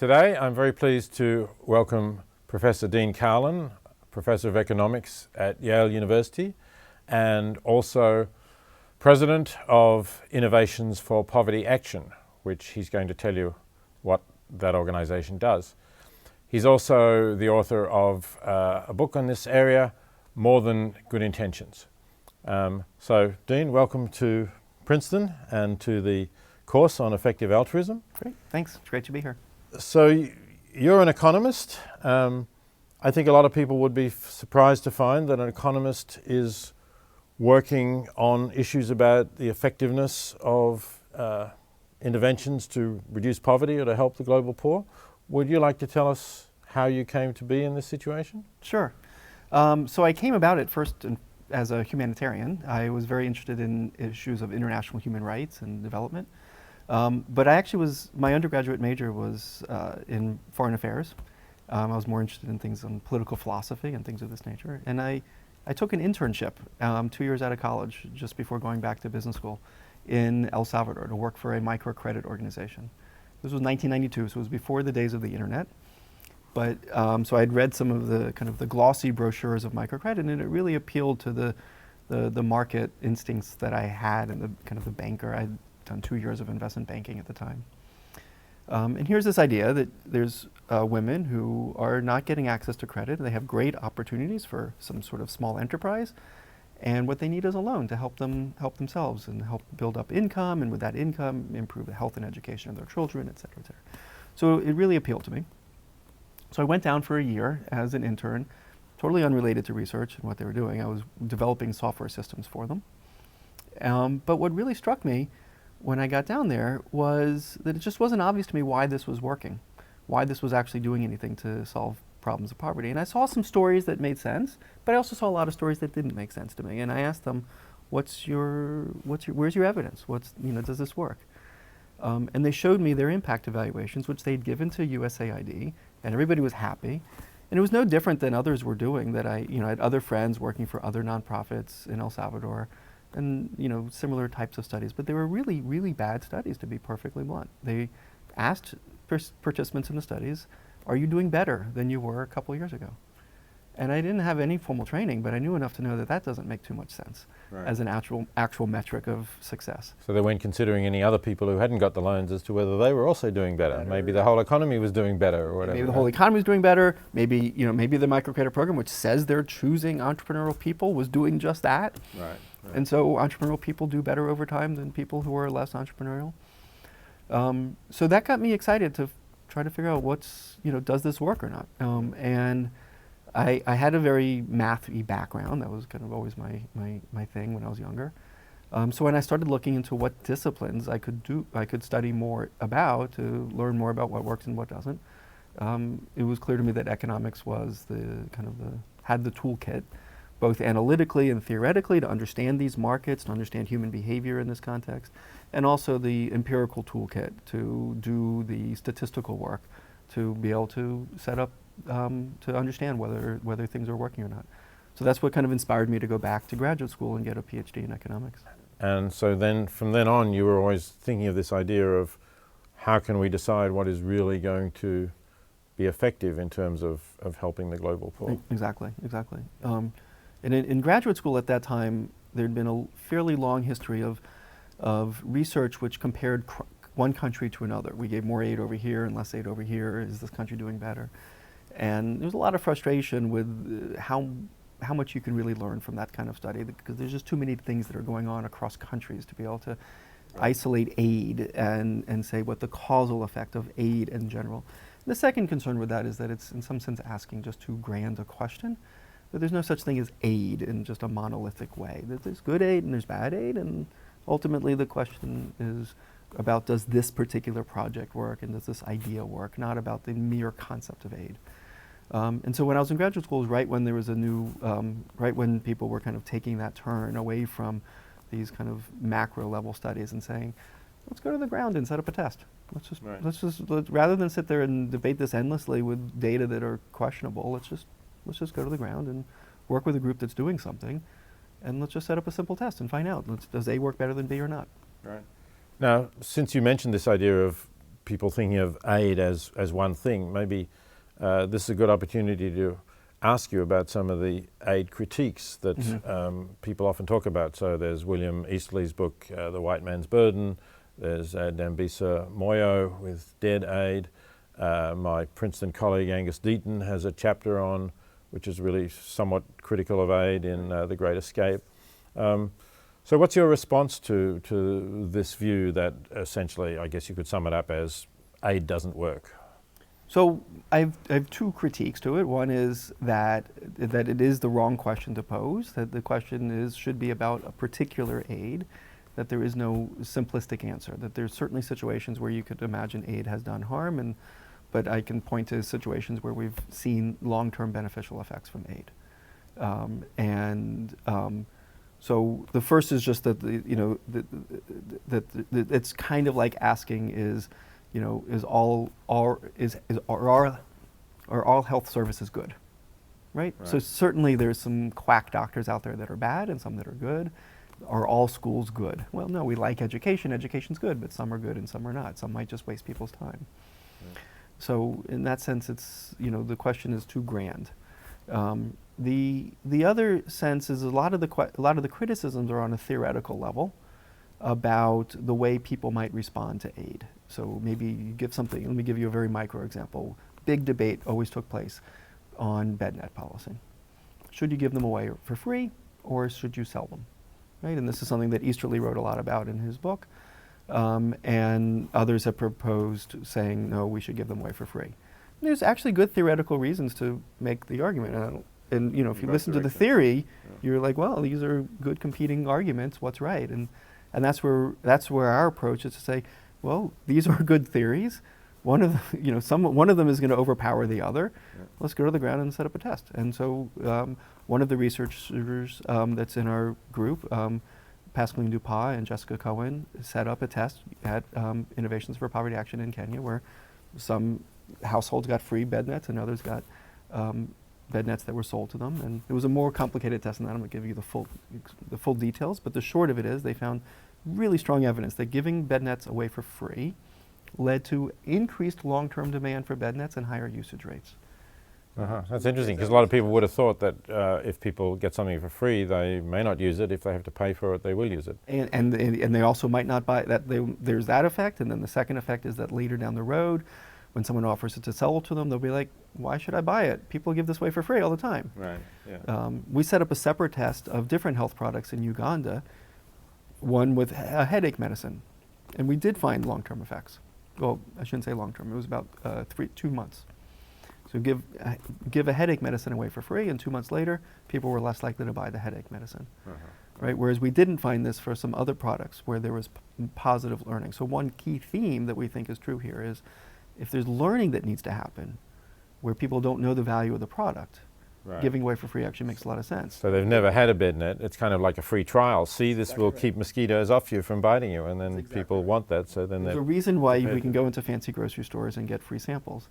Today I'm very pleased to welcome Professor Dean Karlan, Professor of Economics at Yale University and also President of Innovations for Poverty Action, which he's going to tell you what that organization does. He's also the author of a book on this area, More Than Good Intentions. So Dean, welcome to Princeton and to the course on effective altruism. Great, thanks. It's great to be here. So you're an economist. I think a lot of people would be surprised to find that an economist is working on issues about the effectiveness of interventions to reduce poverty or to help the global poor. Would you like to tell us how you came to be in this situation? Sure. So I came about it first as a humanitarian. I was very interested in issues of international human rights and development. But my undergraduate major was in foreign affairs. I was more interested in things on political philosophy and things of this nature. And I took an internship 2 years out of college, just before going back to business school, in El Salvador to work for a microcredit organization. This was 1992, so it was before the days of the internet. But so I'd read some of the kind of the glossy brochures of microcredit, and it really appealed to the market instincts that I had and the kind of the banker. I'd done 2 years of investment banking at the time. And here's this idea that there's women who are not getting access to credit. They have great opportunities for some sort of small enterprise, and what they need is a loan to help themselves and help build up income, and with that income, improve the health and education of their children, et cetera, et cetera. So it really appealed to me. So I went down for a year as an intern, totally unrelated to research and what they were doing. I was developing software systems for them. But what really struck me when I got down there was that it just wasn't obvious to me why this was working, why this was actually doing anything to solve problems of poverty. And I saw some stories that made sense, but I also saw a lot of stories that didn't make sense to me. And I asked them, where's your evidence? Does this work? And they showed me their impact evaluations, which they'd given to USAID, and everybody was happy. And it was no different than others were doing. That I had other friends working for other nonprofits in El Salvador, and similar types of studies, but they were really, really bad studies, to be perfectly blunt. They asked participants in the studies, are you doing better than you were a couple years ago? And I didn't have any formal training, but I knew enough to know that that doesn't make too much sense as an actual metric of success. So they weren't considering any other people who hadn't got the loans as to whether they were also doing better. Maybe the whole economy was doing better or whatever. Maybe the whole economy was doing better. Maybe the microcredit program, which says they're choosing entrepreneurial people, was doing just that. Right. And so entrepreneurial people do better over time than people who are less entrepreneurial. So that got me excited to try to figure out does this work or not? And I had a very mathy background. That was kind of always my thing when I was younger. So when I started looking into what disciplines I could study more about to learn more about what works and what doesn't, it was clear to me that economics was had the toolkit, both analytically and theoretically, to understand these markets, to understand human behavior in this context, and also the empirical toolkit to do the statistical work, to be able to set up, to understand whether things are working or not. So that's what kind of inspired me to go back to graduate school and get a PhD in economics. And so then, from then on, you were always thinking of this idea of how can we decide what is really going to be effective in terms of helping the global poor? Exactly. And in graduate school at that time, there had been a fairly long history of research which compared one country to another. We gave more aid over here and less aid over here. Is this country doing better? And there was a lot of frustration with how much you can really learn from that kind of study, because there's just too many things that are going on across countries to be able to isolate aid and say what the causal effect of aid in general. And the second concern with that is that it's in some sense asking just too grand a question. That there's no such thing as aid in just a monolithic way. That there's good aid and there's bad aid, and ultimately the question is about, does this particular project work and does this idea work, not about the mere concept of aid. And so when I was in graduate school, it was right when there was right when people were kind of taking that turn away from these kind of macro level studies and saying, let's go to the ground and set up a test. Rather than sit there and debate this endlessly with data that are questionable, let's just go to the ground and work with a group that's doing something, and let's just set up a simple test and find out, does A work better than B or not? Right. Now, since you mentioned this idea of people thinking of aid as one thing. Maybe this is a good opportunity to ask you about some of the aid critiques that people often talk about. So there's William Easterly's book, The White Man's Burden. There's Dambisa Moyo with Dead Aid. My Princeton colleague Angus Deaton has a chapter on, which is really somewhat critical of aid in The Great Escape. So what's your response to this view that essentially, I guess you could sum it up as, aid doesn't work? So I have two critiques to it. One is that it is the wrong question to pose, that the question should be about a particular aid, that there is no simplistic answer, that there's certainly situations where you could imagine aid has done harm, but I can point to situations where we've seen long-term beneficial effects from aid. So the first is just that it's kind of like asking are all health services good, right? So certainly there's some quack doctors out there that are bad and some that are good. Are all schools good? Well, no, we like education. Education's good, but some are good and some are not. Some might just waste people's time. So in that sense, it's, the question is too grand. The other sense is a lot of the criticisms are on a theoretical level about the way people might respond to aid. So maybe you give something. Let me give you a very micro example. Big debate always took place on bed net policy. Should you give them away for free, or should you sell them? Right, and this is something that Easterly wrote a lot about in his book, and others have proposed saying no, we should give them away for free. And there's actually good theoretical reasons to make the argument, and if you listen to the theory, you're like, well, these are good competing arguments. What's right? And that's where our approach is to say, well, these are good theories. One of them is going to overpower the other. Let's go to the ground and set up a test. And so one of the researchers that's in our group, Pascaline Dupas and Jessica Cohen, set up a test at Innovations for Poverty Action in Kenya, where some households got free bed nets and others got bed nets that were sold to them. And it was a more complicated test than that. I'm going to give you the full details, but the short of it is they found really strong evidence that giving bed nets away for free led to increased long-term demand for bed nets and higher usage rates. That's interesting, because a lot of people would have thought that if people get something for free, they may not use it. If they have to pay for it, they will use it. And they also might not buy that. There's that effect, and then the second effect is that later down the road, when someone offers it to sell to them, they'll be like, why should I buy it? People give this away for free all the time. Right, yeah. We set up a separate test of different health products in Uganda, one with a headache medicine, and we did find long-term effects. Well, I shouldn't say long-term. It was about 2 months. So give a headache medicine away for free, and 2 months later, people were less likely to buy the headache medicine. Right? Whereas we didn't find this for some other products where there was positive learning. So one key theme that we think is true here is if there's learning that needs to happen where people don't know the value of the product, giving away for free actually makes a lot of sense. So they've never had a bed net. It's kind of like a free trial. See, this will keep mosquitoes off you from biting you, and then people want that. So then there's a reason why we can go into fancy grocery stores and get free samples,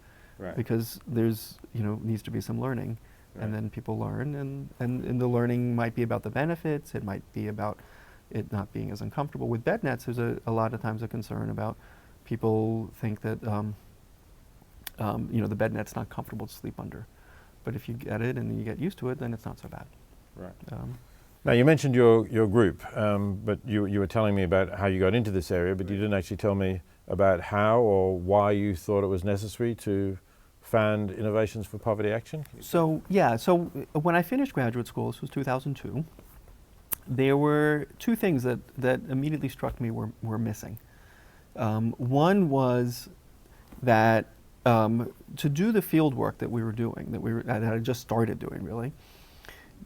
because there's needs to be some learning, and then people learn, and the learning might be about the benefits. It might be about it not being as uncomfortable. With bed nets, there's a lot of times a concern about people think that the bed net's not comfortable to sleep under. But if you get it and you get used to it, then it's not so bad. Right. Now, you mentioned your group, but you were telling me about how you got into this area, but you didn't actually tell me about how or why you thought it was necessary to found Innovations for Poverty Action. So when I finished graduate school, this was 2002, there were two things that immediately struck me were missing. One was that to do the field work that we were doing, that I just started doing really,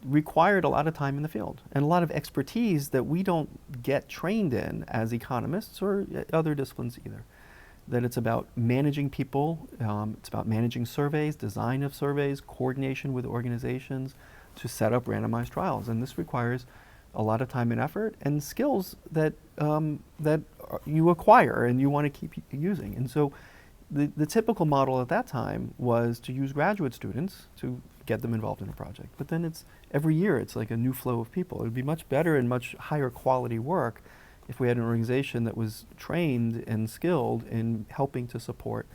required a lot of time in the field and a lot of expertise that we don't get trained in as economists or other disciplines either. That it's about managing people, it's about managing surveys, design of surveys, coordination with organizations to set up randomized trials. And this requires a lot of time and effort and skills that you acquire and you want to keep using. And so the typical model at that time was to use graduate students to get them involved in a project. But then every year it's like a new flow of people. It would be much better and much higher quality work if we had an organization that was trained and skilled in helping to support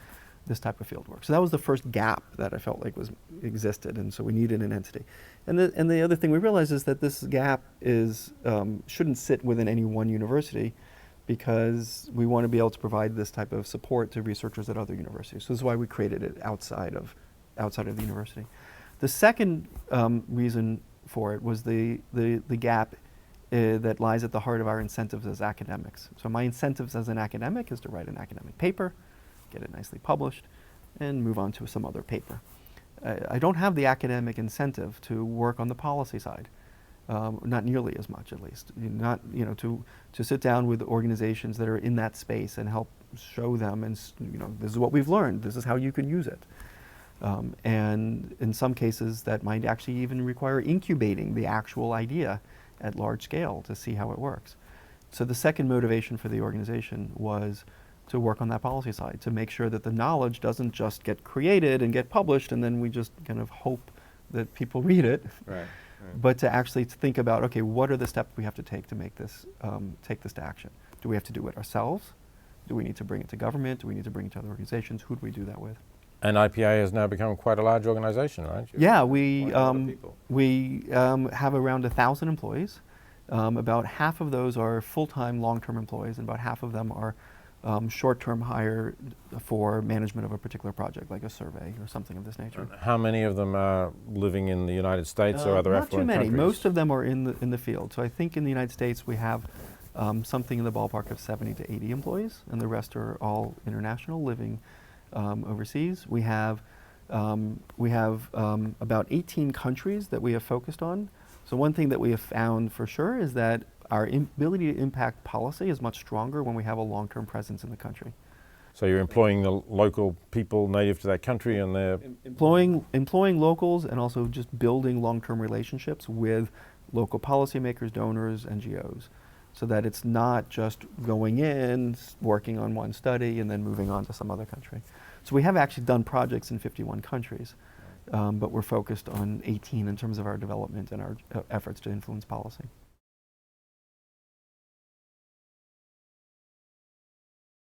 this type of field work. So that was the first gap that I felt like existed, and so we needed an entity. And the other thing we realized is that this gap shouldn't sit within any one university, because we want to be able to provide this type of support to researchers at other universities. So this is why we created it outside of the university. The second reason for it was the gap that lies at the heart of our incentives as academics. So my incentives as an academic is to write an academic paper, get it nicely published, and move on to some other paper. I don't have the academic incentive to work on the policy side. Not nearly as much, at least. Not, to sit down with organizations that are in that space and help show them, and this is what we've learned. This is how you can use it. And in some cases, that might actually even require incubating the actual idea at large scale to see how it works. So the second motivation for the organization was to work on that policy side, to make sure that the knowledge doesn't just get created and get published, and then we just kind of hope that people read it. Right. But to actually think about, okay, what are the steps we have to take to make this, take this to action? Do we have to do it ourselves? Do we need to bring it to government? Do we need to bring it to other organizations? Who do we do that with? And IPA has now become quite a large organization, right? Yeah, we have around 1,000 employees. About half of those are full-time, long-term employees, and about half of them are short-term hire for management of a particular project, like a survey or something of this nature. How many of them are living in the United States or other affluent countries? Not too many. Most of them are in the field. So I think in the United States we have something in the ballpark of 70 to 80 employees, and the rest are all international, living overseas. We have about 18 countries that we have focused on. So one thing that we have found for sure is that our ability to impact policy is much stronger when we have a long-term presence in the country. So you're employing the local people native to that country, and they're employing locals, and also just building long-term relationships with local policymakers, donors, NGOs, so that it's not just going in, working on one study, and then moving on to some other country. So we have actually done projects in 51 countries, but we're focused on 18 in terms of our development and our efforts to influence policy.